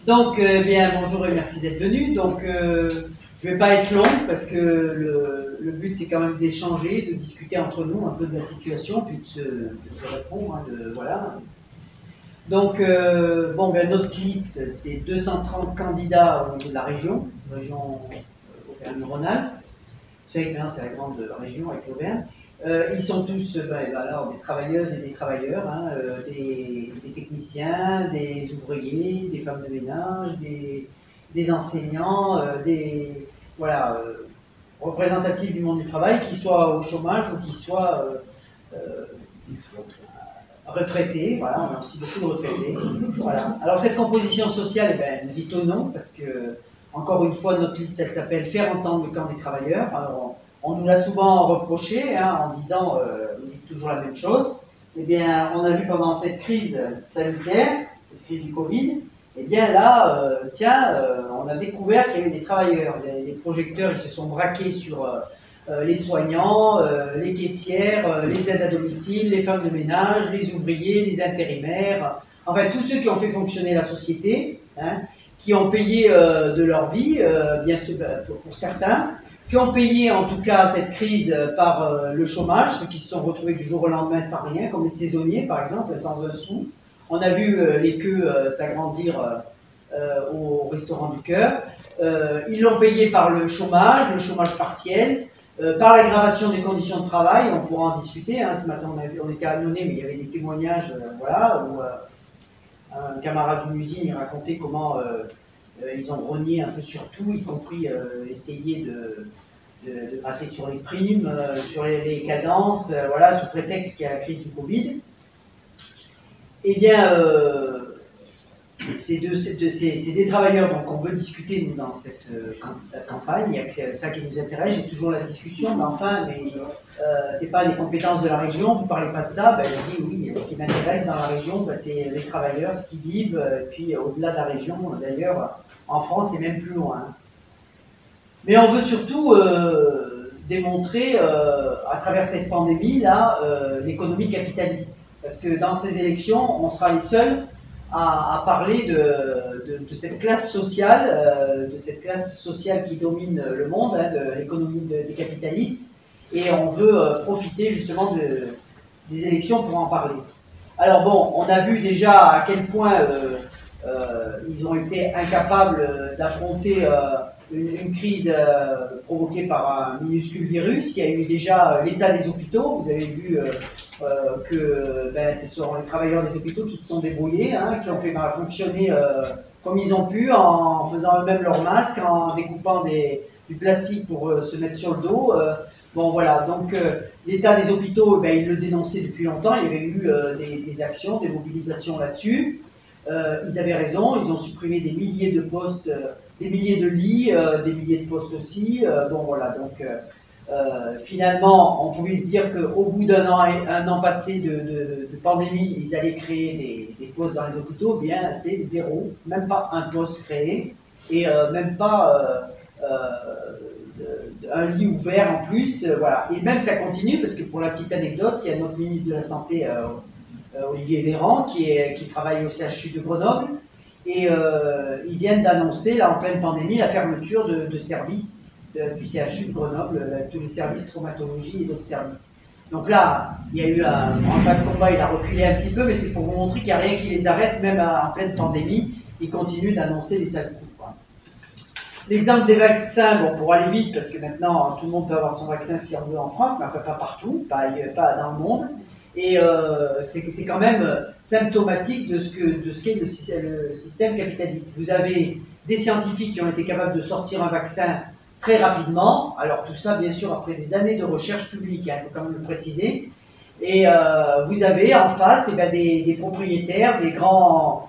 Donc, bien, bonjour et merci d'être venu. Donc, je ne vais pas être long parce que le but, c'est quand même d'échanger, de discuter entre nous un peu de la situation, puis de se répondre. Hein, voilà. Donc, bon, ben, notre liste, c'est 230 candidats au niveau de la région Auvergne-Rhône-Alpes. Vous savez que c'est la grande région avec l'Auvergne. Ils sont tous alors, des travailleuses et des travailleurs, hein, des techniciens, des ouvriers, des femmes de ménage, des enseignants, voilà, représentatifs du monde du travail, qu'ils soient au chômage ou qu'ils soient retraités. Voilà, on a aussi beaucoup de retraités. Voilà. Alors cette composition sociale, nous étonnons parce que, encore une fois, notre liste, elle s'appelle « Faire entendre le camp des travailleurs ». Alors, on nous l'a souvent reproché, hein, en disant on dit toujours la même chose. Eh bien, on a vu pendant cette crise sanitaire, cette crise du Covid, eh bien là, on a découvert qu'il y avait des travailleurs. Les projecteurs, ils se sont braqués sur les soignants, les caissières, les aides à domicile, les femmes de ménage, les ouvriers, les intérimaires, enfin tous ceux qui ont fait fonctionner la société, hein, qui ont payé de leur vie, bien sûr pour certains, qui ont payé en tout cas cette crise par le chômage, ceux qui se sont retrouvés du jour au lendemain sans rien, comme les saisonniers par exemple, sans un sou. On a vu les queues s'agrandir au restaurant du cœur. Ils l'ont payé par le chômage partiel, par l'aggravation des conditions de travail. On pourra en discuter. Hein. Ce matin, on était anonyme, mais il y avait des témoignages, voilà, où un camarade d'une usine il racontait comment ils ont rogné un peu sur tout, y compris essayer de gratter sur les primes, sur les cadences, voilà, sous prétexte qu'il y a la crise du Covid. Eh bien, c'est des travailleurs dont on veut discuter nous, dans cette campagne. Il y a ça qui nous intéresse. J'ai toujours la discussion, mais enfin, c'est pas les compétences de la région. Vous parlez pas de ça. Je dis oui. Ce qui m'intéresse dans la région, c'est les travailleurs, ce qu'ils vivent, et puis au-delà de la région, d'ailleurs, en France et même plus loin. Mais on veut surtout démontrer, à travers cette pandémie-là, l'économie capitaliste. Parce que dans ces élections, on sera les seuls à parler de cette classe sociale, qui domine le monde, hein, de l'économie des capitalistes, et on veut profiter justement des élections pour en parler. Alors bon, on a vu déjà à quel point ils ont été incapables d'affronter une crise provoquée par un minuscule virus. Il y a eu déjà l'état des hôpitaux. Vous avez vu que ce sont les travailleurs des hôpitaux qui se sont débrouillés, hein, qui ont fait fonctionner comme ils ont pu, en faisant eux-mêmes leurs masques, en découpant du plastique pour se mettre sur le dos. Bon voilà, donc l'état des hôpitaux, ils le dénonçaient depuis longtemps. Il y avait eu des actions, des mobilisations là-dessus. Ils avaient raison, ils ont supprimé des milliers de postes, des milliers de lits, des milliers de postes aussi. Bon voilà, donc finalement, on pouvait se dire qu'au bout un an passé de pandémie, ils allaient créer des postes dans les hôpitaux. Bien, c'est zéro, même pas un poste créé, et même pas un lit ouvert en plus. Voilà. Et même ça continue, parce que pour la petite anecdote, il y a notre ministre de la Santé, Olivier Véran, qui travaille au CHU de Grenoble, et ils viennent d'annoncer, là en pleine pandémie, la fermeture de services du CHU de Grenoble, tous les services traumatologie et d'autres services. Donc là, il y a eu un pas de combat, il a reculé un petit peu, mais c'est pour vous montrer qu'il n'y a rien qui les arrête, même en pleine pandémie, ils continuent d'annoncer les sales coups. L'exemple des vaccins, bon, pour aller vite, parce que maintenant tout le monde peut avoir son vaccin si on veut en France, mais enfin pas partout, pas dans le monde. Et c'est quand même symptomatique de ce qu'est le système capitaliste. Vous avez des scientifiques qui ont été capables de sortir un vaccin très rapidement. Alors tout ça, bien sûr, après des années de recherche publique, il faut quand même le préciser. Et vous avez en face des propriétaires, des grands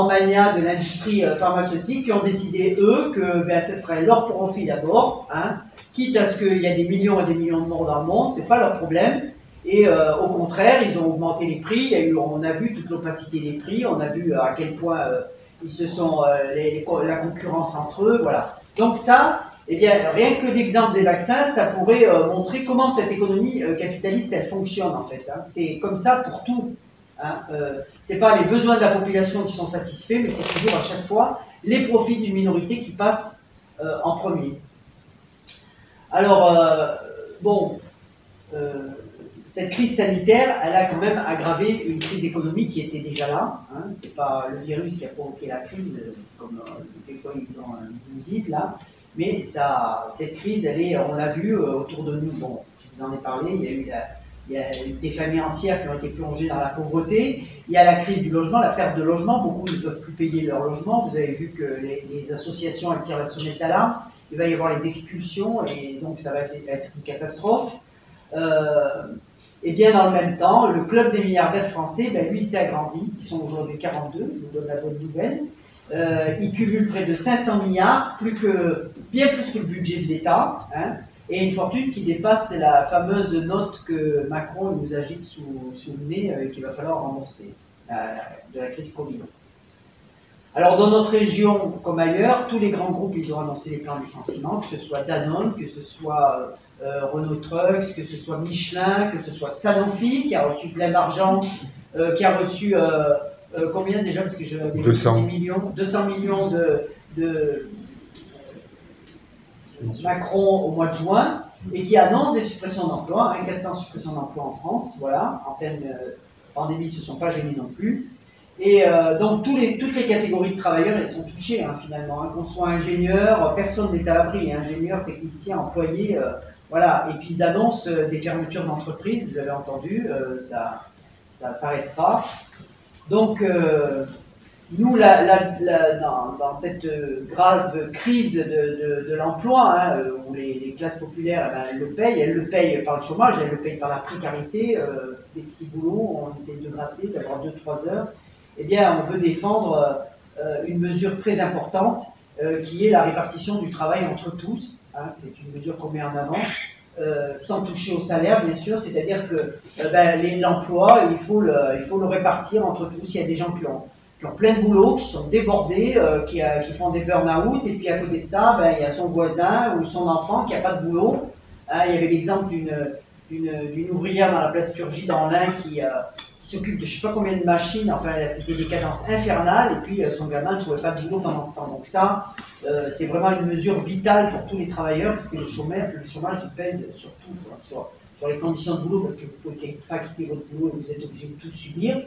manias de l'industrie pharmaceutique qui ont décidé, eux, que ce serait leur profit d'abord, hein, quitte à ce qu'il y ait des millions et des millions de morts dans le monde, c'est pas leur problème. Et au contraire, ils ont augmenté les prix. On a vu toute l'opacité des prix, on a vu à quel point ils se sont la concurrence entre eux, voilà. Donc ça, eh bien, rien que l'exemple des vaccins, ça pourrait montrer comment cette économie capitaliste, elle fonctionne en fait. Hein. C'est comme ça pour tout. Hein. Ce n'est pas les besoins de la population qui sont satisfaits, mais c'est toujours à chaque fois les profits d'une minorité qui passent en premier. Alors, bon, cette crise sanitaire, elle a quand même aggravé une crise économique qui était déjà là. Hein. Ce n'est pas le virus qui a provoqué la crise, comme des fois ils nous disent là, mais cette crise, elle est, on l'a vu autour de nous. Bon, je vous en ai parlé, il y a eu des familles entières qui ont été plongées dans la pauvreté. Il y a la crise du logement, la perte de logement. Beaucoup ne peuvent plus payer leur logement. Vous avez vu que les associations elles tirent la sonnette d'alarme. Il va y avoir les expulsions et donc ça va être une catastrophe. Et bien dans le même temps, le club des milliardaires français, ben, lui, il s'est agrandi. Ils sont aujourd'hui 42, je vous donne la bonne nouvelle. Ils cumulent près de 500 milliards, bien plus que le budget de l'État, hein, et une fortune qui dépasse la fameuse note que Macron nous agite sous le nez et qu'il va falloir rembourser de la crise Covid. Alors dans notre région comme ailleurs, tous les grands groupes ils ont annoncé les plans de licenciement, que ce soit Danone, que ce soit Renault Trucks, que ce soit Michelin, que ce soit Sanofi qui a reçu plein d'argent, qui a reçu combien déjà, parce que je 200 millions de Macron au mois de juin, et qui annonce des suppressions d'emplois, 400 suppressions d'emplois en France, voilà, en pleine pandémie, ils ne se sont pas gênés non plus. Et donc toutes les catégories de travailleurs elles sont touchées hein, finalement, hein, qu'on soit ingénieur, personne n'est à l'abri, ingénieur, technicien, employé, voilà. Et puis ils annoncent des fermetures d'entreprises, vous avez entendu, ça s'arrête pas. Donc nous, dans cette grave crise de l'emploi, hein, où les classes populaires, ben, elles le payent par le chômage, elles le payent par la précarité, des petits boulots, on essaie de gratter, d'avoir 2-3 heures. Eh bien, on veut défendre une mesure très importante qui est la répartition du travail entre tous. Hein, c'est une mesure qu'on met en avant, sans toucher au salaire, bien sûr. C'est-à-dire que l'emploi, il faut le répartir entre tous. Il y a des gens qui ont plein de boulot, qui sont débordés, qui font des burn-out, et puis à côté de ça, ben, il y a son voisin ou son enfant qui n'a pas de boulot. Hein, il y avait l'exemple d'une ouvrière dans la place Turgy dans l'Ain qui s'occupe de je ne sais pas combien de machines, enfin c'était des cadences infernales, et puis son gamin ne trouvait pas de boulot pendant ce temps. Donc ça, c'est vraiment une mesure vitale pour tous les travailleurs, parce que le chômage il pèse sur tout, sur les conditions de boulot, parce que vous ne pouvez pas quitter votre boulot et vous êtes obligé de tout subir.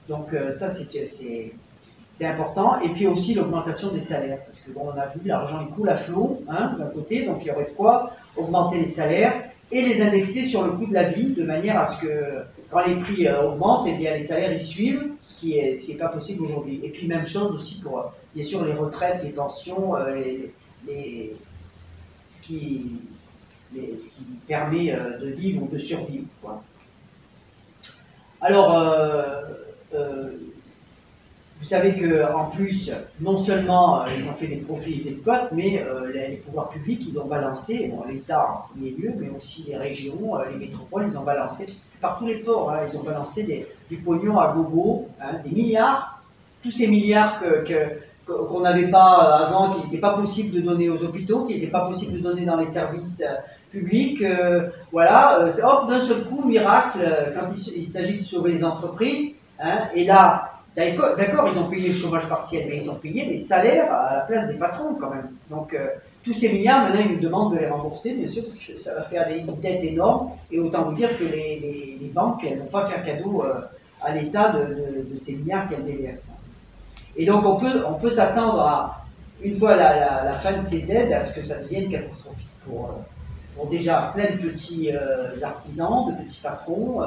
Donc ça, c'est important. Et puis aussi l'augmentation des salaires, parce que bon, on a vu, l'argent il coule à flot, hein, d'un côté, donc il y aurait de quoi augmenter les salaires et les indexer sur le coût de la vie, de manière à ce que quand les prix augmentent, eh bien, les salaires y suivent, ce qui est pas possible aujourd'hui. Et puis même chose aussi pour, bien sûr, les retraites, les pensions, ce qui permet de vivre ou de survivre, quoi. Alors, vous savez qu'en plus, non seulement ils ont fait des profits, ils exploitent, mais les pouvoirs publics, ils ont balancé, bon, l'État en premier lieu, mais aussi les régions, les métropoles, ils ont balancé, par tous les ports, hein, ils ont balancé du pognon à gogo, hein, des milliards, tous ces milliards qu'on n'avait pas avant, qu'il n'était pas possible de donner aux hôpitaux, qu'il n'était pas possible de donner dans les services publics, voilà, hop, d'un seul coup, miracle, quand il s'agit de sauver les entreprises, hein, et là, d'accord, ils ont payé le chômage partiel, mais ils ont payé les salaires à la place des patrons quand même. Donc tous ces milliards, maintenant, ils nous demandent de les rembourser, bien sûr, parce que ça va faire des dettes énormes, et autant vous dire que les banques, elles ne vont pas faire cadeau à l'État de ces milliards qu'elles déversent. Et donc on peut s'attendre à, une fois la fin de ces aides, à ce que ça devienne catastrophique pour déjà plein de petits artisans, de petits patrons,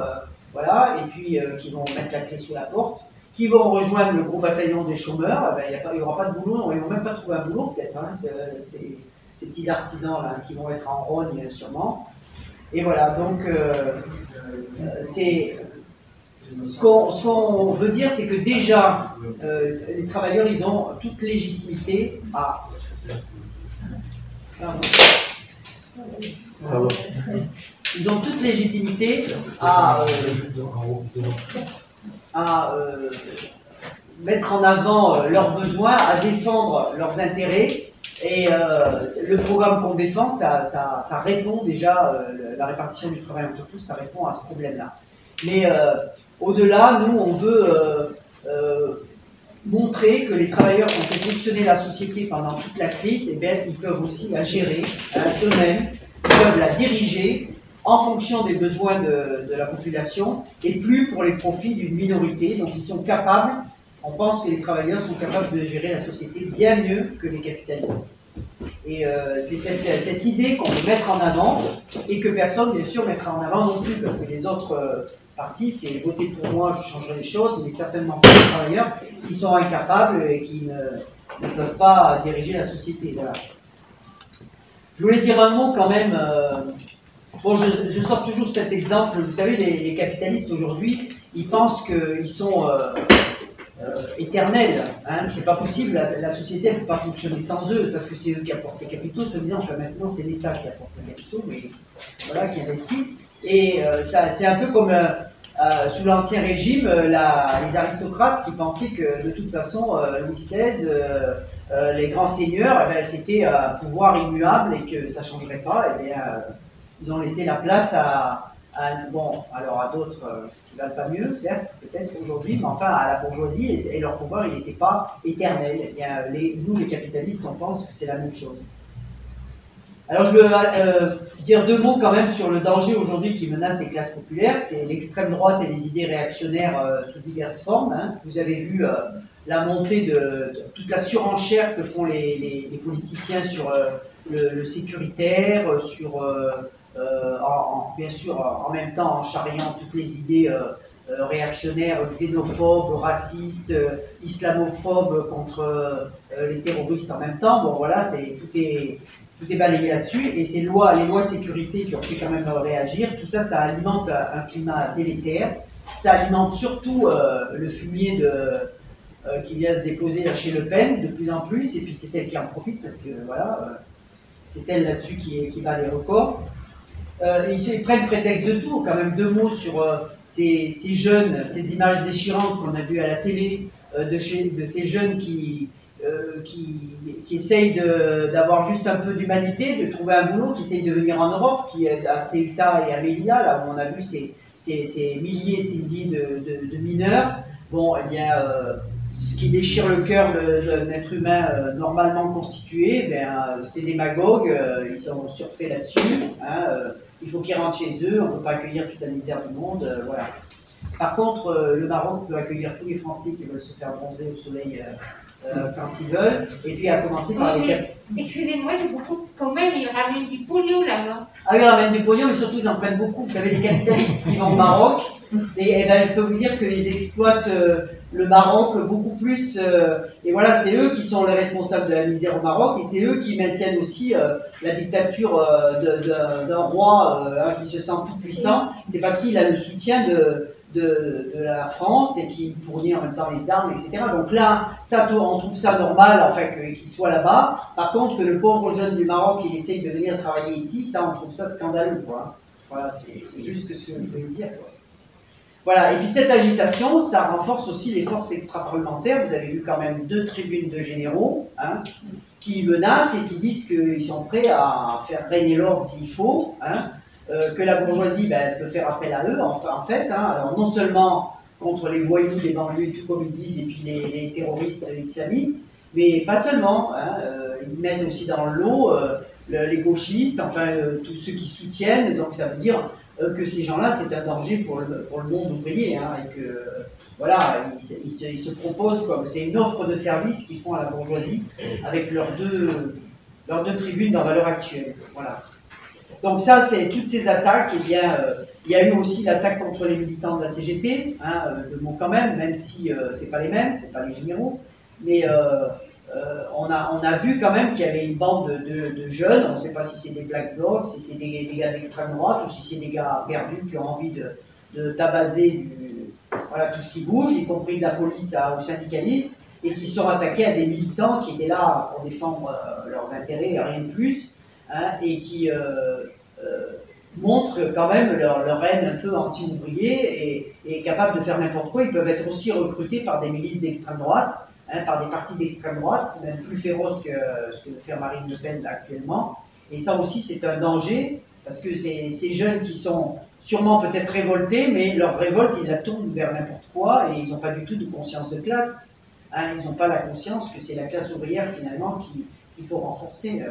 voilà, et puis qui vont mettre la clé sous la porte, qui vont rejoindre le gros bataillon des chômeurs. Ben, il n'y aura pas de boulot, ils ne vont même pas trouver un boulot peut-être, hein, ces petits artisans là, qui vont être en rogne sûrement. Et voilà, donc ce qu'on veut dire, c'est que déjà les travailleurs, ils ont toute légitimité à... Ils ont toute légitimité à mettre en avant leurs besoins, à défendre leurs intérêts. Et le programme qu'on défend, ça répond déjà, la répartition du travail entre tous, ça répond à ce problème-là. Mais Au-delà, nous, on veut montrer que les travailleurs qui ont fait fonctionner la société pendant toute la crise, eh bien, ils peuvent aussi la gérer eux-mêmes, ils peuvent la diriger en fonction des besoins de la population et plus pour les profits d'une minorité. Donc ils sont capables, on pense que les travailleurs sont capables de gérer la société bien mieux que les capitalistes. Et c'est cette idée qu'on veut mettre en avant et que personne, bien sûr, mettra en avant non plus, parce que les autres partis, c'est voter pour moi, je changerai les choses, mais certainement pas les travailleurs qui sont incapables et qui ne peuvent pas diriger la société. Voilà. Je voulais dire un mot quand même. Bon, je sors toujours cet exemple. Vous savez, les capitalistes aujourd'hui, ils pensent qu'ils sont éternels. Hein, c'est pas possible. La société ne peut pas fonctionner sans eux, parce que c'est eux qui apportent les capitaux. Se disant, enfin, maintenant, c'est l'État qui apporte les capitaux, mais voilà, qui investissent. Et c'est un peu comme sous l'Ancien Régime, les aristocrates qui pensaient que de toute façon, Louis XVI, les grands seigneurs, eh bien, c'était un pouvoir immuable et que ça ne changerait pas. Eh bien, ils ont laissé la place à d'autres qui ne valent pas mieux, certes, peut-être aujourd'hui, mais enfin à la bourgeoisie, et leur pouvoir, il n'était pas éternel. Eh bien, nous, les capitalistes, on pense que c'est la même chose. Alors je veux dire deux mots quand même sur le danger aujourd'hui qui menace les classes populaires, c'est l'extrême droite et les idées réactionnaires sous diverses formes. Hein. Vous avez vu la montée de toute la surenchère que font les politiciens sur le sécuritaire, sur bien sûr en même temps en charriant toutes les idées réactionnaires, xénophobes, racistes, islamophobes contre les terroristes en même temps. Bon voilà, tout est balayé là-dessus, et ces les lois sécurité qui ont fait quand même réagir, tout ça, ça alimente un climat délétère, ça alimente surtout le fumier qui vient se déposer là chez Le Pen de plus en plus, et puis c'est elle qui en profite, parce que voilà, c'est elle là-dessus qui bat les records. Ils prennent prétexte de tout, quand même deux mots sur ces jeunes, ces images déchirantes qu'on a vues à la télé, de ces jeunes qui essayent d'avoir juste un peu d'humanité, de trouver un boulot, qui essayent de venir en Europe, qui est à Ceuta et à Melilla, là où on a vu ces milliers et ces milliers de mineurs. Bon, eh bien, ce qui déchire le cœur d'un être humain normalement constitué, ces démagogues, ils ont surfé là-dessus. Hein, il faut qu'ils rentrent chez eux, on ne peut pas accueillir toute la misère du monde, voilà. Par contre, le Maroc peut accueillir tous les Français qui veulent se faire bronzer au soleil quand ils veulent, et puis à commencer par les... Excusez-moi, j'ai beaucoup... Quand même, ils ramènent du pognon là-bas. Ah oui, ils ramènent du pognon, mais surtout ils en prennent beaucoup. Vous savez, les capitalistes qui vont au Maroc, et ben, je peux vous dire qu'ils exploitent le Maroc beaucoup plus, et voilà, c'est eux qui sont les responsables de la misère au Maroc, et c'est eux qui maintiennent aussi la dictature d'un roi qui se sent tout puissant. C'est parce qu'il a le soutien de la France et qui fournit en même temps les armes, etc. Donc là, ça, on trouve ça normal, enfin, qu'il soit là-bas. Par contre, que le pauvre jeune du Maroc, il essaye de venir travailler ici, ça, on trouve ça scandaleux, quoi. Voilà, c'est juste ce que je voulais dire, quoi. Voilà, et puis cette agitation, ça renforce aussi les forces extra-parlementaires. Vous avez vu quand même 2 tribunes de généraux, hein, qui menacent et qui disent qu'ils sont prêts à faire régner l'ordre s'il faut, hein, que la bourgeoisie peut faire appel à eux, en fait. Hein, alors non seulement contre les voyous des banlieues, tout comme ils disent, et puis les terroristes islamistes, mais pas seulement. Hein, ils mettent aussi dans le lot les gauchistes, enfin tous ceux qui soutiennent. Donc ça veut dire que ces gens-là, c'est un danger pour le monde ouvrier, hein, et que voilà, ils se proposent comme c'est une offre de service qu'ils font à la bourgeoisie avec leurs deux tribunes dans valeur actuelle. Voilà. Donc ça, c'est toutes ces attaques. Eh bien, il y a eu aussi l'attaque contre les militants de la CGT, hein, de mots quand même si c'est pas les mêmes, c'est pas les généraux, mais on a vu quand même qu'il y avait une bande de jeunes, on ne sait pas si c'est des Black Blocs, si c'est des gars d'extrême droite, ou si c'est des gars perdus qui ont envie de tabaser voilà, tout ce qui bouge, y compris de la police aux syndicalistes, et qui sont attaqués à des militants qui étaient là pour défendre leurs intérêts et rien de plus, hein, et qui montrent quand même leur haine un peu anti-ouvrier et capables de faire n'importe quoi. Ils peuvent être aussi recrutés par des milices d'extrême droite, hein, par des partis d'extrême droite, même plus féroces que ce que fait Marine Le Pen actuellement. Et ça aussi, c'est un danger, parce que ces jeunes qui sont sûrement peut-être révoltés, mais leur révolte, ils la tournent vers n'importe quoi et ils n'ont pas du tout de conscience de classe. Hein, ils n'ont pas la conscience que c'est la classe ouvrière finalement qu'il faut renforcer.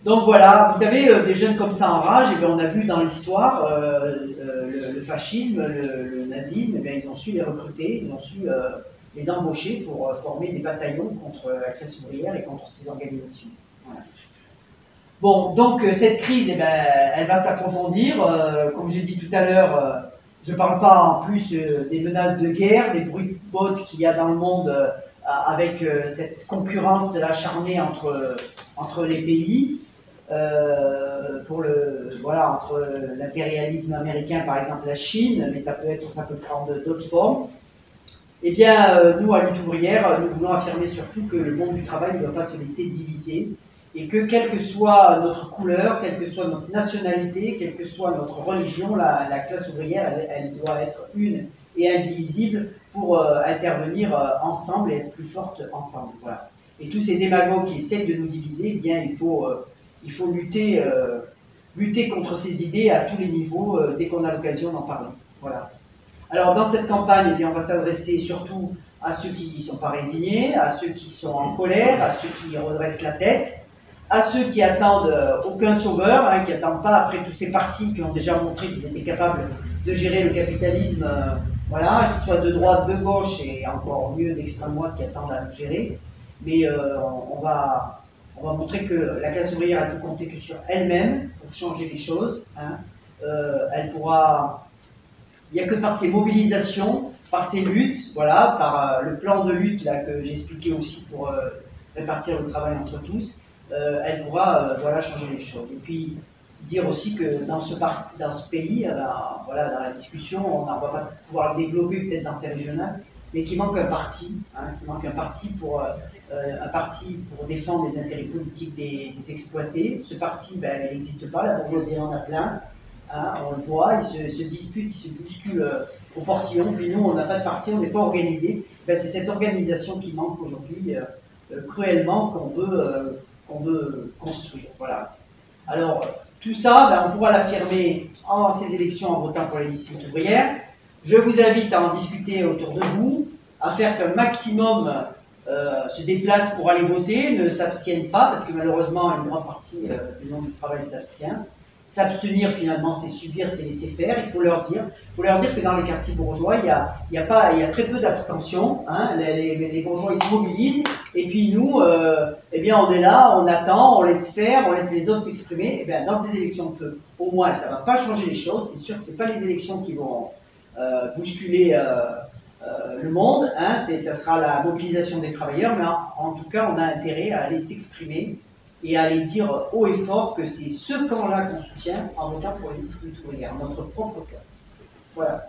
Donc voilà, vous savez, des jeunes comme ça en rage, et bien on a vu dans l'histoire le fascisme, le nazisme, et bien ils ont su les recruter, ils ont su les embaucher pour former des bataillons contre la classe ouvrière et contre ces organisations. Voilà. Bon, donc cette crise, eh ben, elle va s'approfondir. Comme j'ai dit tout à l'heure, je ne parle pas en plus des menaces de guerre, des bruits de bottes qu'il y a dans le monde avec cette concurrence acharnée entre les pays. Voilà, entre l'impérialisme américain, par exemple la Chine, mais ça peut prendre d'autres formes. Eh bien, nous, à Lutte ouvrière, nous voulons affirmer surtout que le monde du travail ne doit pas se laisser diviser et que, quelle que soit notre couleur, quelle que soit notre nationalité, quelle que soit notre religion, la classe ouvrière, elle doit être une et indivisible pour intervenir ensemble et être plus forte ensemble. Voilà. Et tous ces démagogues qui essaient de nous diviser, eh bien, il faut lutter contre ces idées à tous les niveaux dès qu'on a l'occasion d'en parler. Voilà. Alors dans cette campagne, eh bien, on va s'adresser surtout à ceux qui ne sont pas résignés, à ceux qui sont en colère, à ceux qui redressent la tête, à ceux qui attendent aucun sauveur, hein, qui n'attendent pas après tous ces partis qui ont déjà montré qu'ils étaient capables de gérer le capitalisme, voilà, qu'ils soient de droite, de gauche et encore mieux d'extrême droite qui attendent à le gérer. Mais on va montrer que la classe ouvrière ne peut compter que sur elle-même pour changer les choses. Hein. Elle pourra... Il n'y a que par ces mobilisations, par ces luttes, voilà, par le plan de lutte là, que j'expliquais aussi pour répartir le travail entre tous, elle pourra voilà, changer les choses. Et puis dire aussi que dans ce pays, voilà, dans la discussion, on ne va pas pouvoir le développer peut-être dans ces régionales, mais qu'il manque un parti, hein, pour défendre les intérêts politiques des exploités. Ce parti, ben, il n'existe pas, la bourgeoisie en a plein. Hein, on le voit, ils se disputent, ils se bousculent au portillon, puis nous, on n'a pas de parti, on n'est pas organisé. Ben, c'est cette organisation qui manque aujourd'hui cruellement qu'on veut construire. Voilà. Alors, tout ça, ben, on pourra l'affirmer en ces élections en votant pour les listes ouvrières. Je vous invite à en discuter autour de vous, à faire qu'un maximum se déplace pour aller voter, ne s'abstiennent pas, parce que malheureusement, une grande partie du monde du travail s'abstient. S'abstenir, finalement, c'est subir, c'est laisser faire. Il faut leur dire que dans les quartiers bourgeois, il y a très peu d'abstention. Hein. Les bourgeois, ils se mobilisent. Et puis nous, eh bien, on est là, on attend, on laisse faire, on laisse les autres s'exprimer. Eh bien, dans ces élections, au moins, ça ne va pas changer les choses. C'est sûr que ce n'est pas les élections qui vont bousculer le monde. Hein. Ça sera la mobilisation des travailleurs. Mais en tout cas, on a intérêt à aller s'exprimer et à aller dire haut et fort que c'est ce camp-là qu'on soutient en votant pour les listes ouvrières, notre propre camp. Voilà.